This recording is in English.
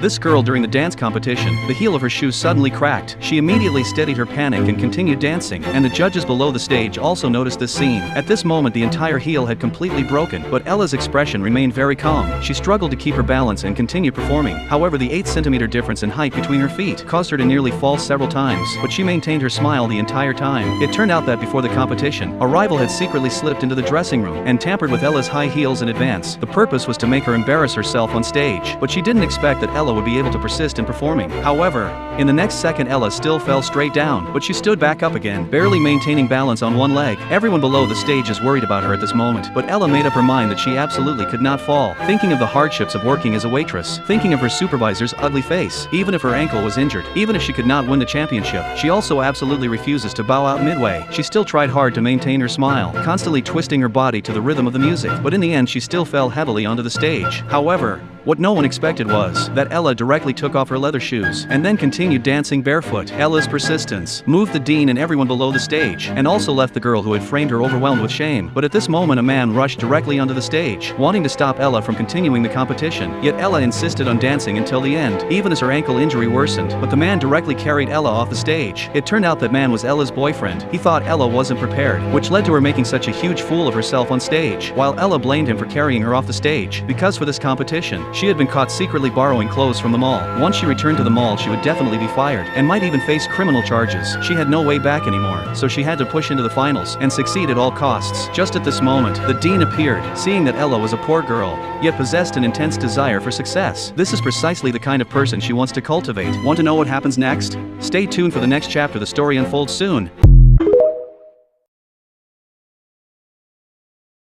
This girl during the dance competition, the heel of her shoe suddenly cracked. She immediately steadied her panic and continued dancing, and the judges below the stage also noticed this scene. At this moment the entire heel had completely broken, but Ella's expression remained very calm. She struggled to keep her balance and continue performing. However, the 8 cm difference in height between her feet caused her to nearly fall several times, but she maintained her smile the entire time. It turned out that before the competition, a rival had secretly slipped into the dressing room and tampered with Ella's high heels in advance. The purpose was to make her embarrass herself on stage, but she didn't expect that Ella would be able to persist in performing. However, in the next second Ella still fell straight down, but she stood back up again, barely maintaining balance on one leg. Everyone below the stage is worried about her at this moment, but Ella made up her mind that she absolutely could not fall. Thinking of the hardships of working as a waitress, thinking of her supervisor's ugly face, even if her ankle was injured, even if she could not win the championship, she also absolutely refuses to bow out midway. She still tried hard to maintain her smile, constantly twisting her body to the rhythm of the music, but in the end she still fell heavily onto the stage. However, what no one expected was that Ella directly took off her leather shoes and then continued dancing barefoot. Ella's persistence moved the dean and everyone below the stage, and also left the girl who had framed her overwhelmed with shame. But at this moment a man rushed directly onto the stage, wanting to stop Ella from continuing the competition, yet Ella insisted on dancing until the end, even as her ankle injury worsened. But the man directly carried Ella off the stage. It turned out that man was Ella's boyfriend. He thought Ella wasn't prepared, which led to her making such a huge fool of herself on stage, while Ella blamed him for carrying her off the stage, because for this competition, she had been caught secretly borrowing clothes from the mall. Once she returned to the mall she would definitely be fired, and might even face criminal charges. She had no way back anymore, so she had to push into the finals and succeed at all costs. Just at this moment, the dean appeared, seeing that Ella was a poor girl, yet possessed an intense desire for success. This is precisely the kind of person she wants to cultivate. Want to know what happens next? Stay tuned for the next chapter. The story unfolds soon.